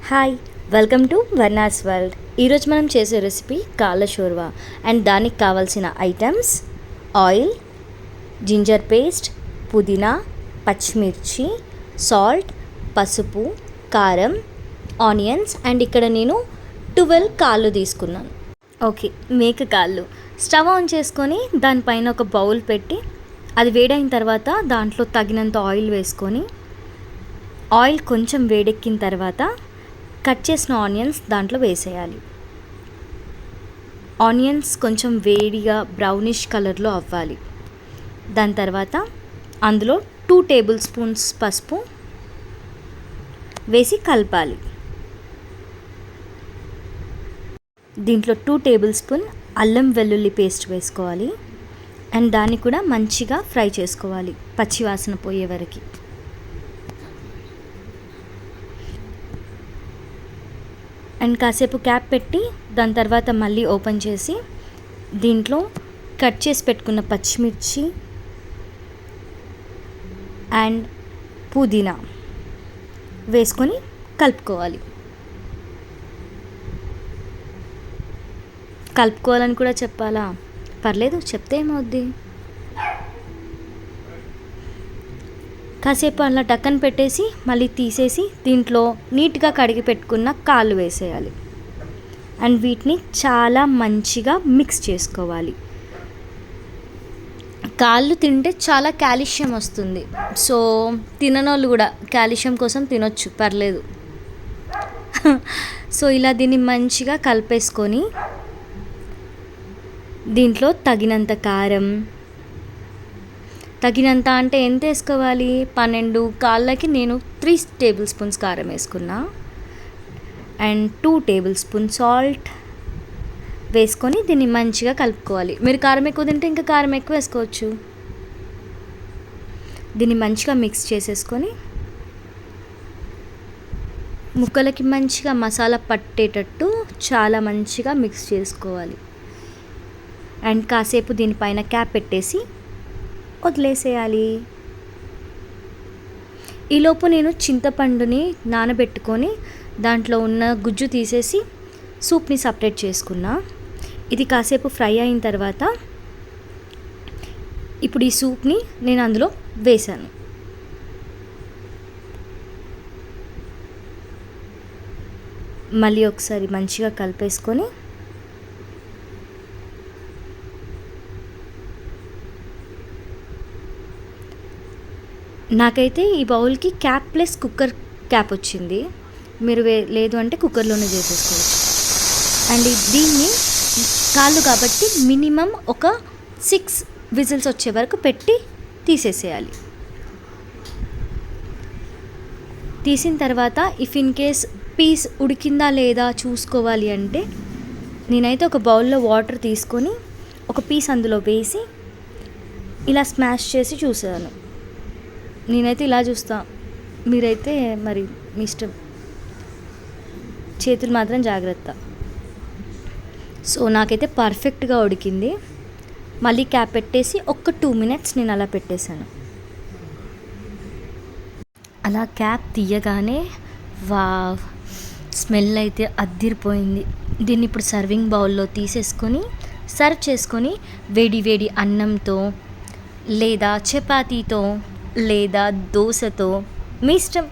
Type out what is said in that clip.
Hi, welcome to Varna's world. ఈరోజు మనం చేసే రెసిపీ కాళ్ళ షోర్వా. అండ్ దానికి కావాల్సిన ఐటమ్స్: ఆయిల్, జింజర్ పేస్ట్, పుదీనా, పచ్చిమిర్చి, సాల్ట్, పసుపు, కారం, ఆనియన్స్. అండ్ ఇక్కడ నేను 12 కాళ్ళు తీసుకున్నాను. ఓకే, మేక కాళ్ళు. స్టవ్ ఆన్ చేసుకొని దానిపైన ఒక బౌల్ పెట్టి అది వేడైన తర్వాత దాంట్లో తగినంత ఆయిల్ వేసుకొని ఆయిల్ కొంచెం వేడెక్కిన తర్వాత కట్ చేసిన ఆనియన్స్ దాంట్లో వేసేయాలి. ఆనియన్స్ కొంచెం వేడిగా బ్రౌనిష్ కలర్లో అవ్వాలి. దాని తర్వాత అందులో 2 టేబుల్ స్పూన్స్ పసుపు వేసి కలపాలి. దీంట్లో 2 టేబుల్ స్పూన్ అల్లం వెల్లుల్లి పేస్ట్ వేసుకోవాలి. అండ్ దాన్ని కూడా మంచిగా ఫ్రై చేసుకోవాలి పచ్చివాసన పోయే వరకు. అండ్ కాసేపు క్యాప్ పెట్టి దాని తర్వాత మళ్ళీ ఓపెన్ చేసి దీంట్లో కట్ చేసి పెట్టుకున్న పచ్చిమిర్చి అండ్ పుదీనా వేసుకొని కలుపుకోవాలి. కలుపుకోవాలని కూడా చెప్పాలా? పర్లేదు, చెప్తే ఏమవుద్ది. కాసేపు అలా టక్కన పెట్టేసి మళ్ళీ తీసేసి దీంట్లో నీట్గా కడిగి పెట్టుకున్న కాళ్ళు వేసేయాలి. అండ్ వీటిని చాలా మంచిగా మిక్స్ చేసుకోవాలి. కాళ్ళు తింటే చాలా కాల్షియం వస్తుంది. సో తిననోళ్ళు కూడా కాల్షియం కోసం తినొచ్చు, పర్లేదు. సో ఇలా దీన్ని మంచిగా కలిపేసుకొని దీంట్లో తగినంత కారం, తగినంత అంటే ఎంత వేసుకోవాలి? 12 కాళ్ళకి నేను 3 టేబుల్ స్పూన్స్ కారం వేసుకున్నా. అండ్ 2 టేబుల్ స్పూన్ సాల్ట్ వేసుకొని దీన్ని మంచిగా కలుపుకోవాలి. మీరు కారం ఎక్కువ తింటే ఇంకా కారం ఎక్కువ వేసుకోవచ్చు. దీన్ని మంచిగా మిక్స్ చేసేసుకొని ముక్కలకి మంచిగా మసాలా పట్టేటట్టు చాలా మంచిగా మిక్స్ చేసుకోవాలి. అండ్ కాసేపు దీనిపైన క్యాప్ పెట్టేసి వదిలేసేయాలి. ఈలోపు నేను చింతపండుని నానబెట్టుకొని దాంట్లో ఉన్న గుజ్జు తీసేసి సూప్ని సపరేట్ చేసుకున్నా. ఇది కాసేపు ఫ్రై అయిన తర్వాత ఇప్పుడు ఈ సూప్ని నేను అందులో వేసాను. మళ్ళీ ఒకసారి మంచిగా కలిపేసుకొని నాకైతే ఈ బౌల్కి క్యాప్ ప్లస్ కుక్కర్ క్యాప్ వచ్చింది. మీరు లేదు అంటే కుక్కర్లోనే చేసేసుకోవచ్చు. అండ్ దీన్ని కాళ్ళు కాబట్టి మినిమం ఒక 6 విజిల్స్ వచ్చే వరకు పెట్టి తీసేసేయాలి. తీసిన తర్వాత ఇఫ్ ఇన్ కేస్ పీస్ ఉడికిందా లేదా చూసుకోవాలి అంటే నేనైతే ఒక బౌల్లో వాటర్ తీసుకొని ఒక పీస్ అందులో వేసి ఇలా స్మాష్ చేసి చూసాను. నేనైతే ఇలా చూస్తా, మీరైతే మరి మీ ఇష్టం. చేతులు మాత్రం జాగ్రత్త. సో నాకైతే పర్ఫెక్ట్గా ఉడికింది. మళ్ళీ క్యాప్ పెట్టేసి ఒక 2 మినిట్స్ నేను అలా పెట్టేశాను. అలా క్యాప్ తీయగానే వావ్, స్మెల్ అయితే అద్దిరిపోయింది. దీన్ని ఇప్పుడు సర్వింగ్ బౌల్లో తీసేసుకొని సర్వ్ చేసుకొని వేడి వేడి అన్నంతో లేదా చపాతీతో లేదా దోశతో మీ ఇష్టం.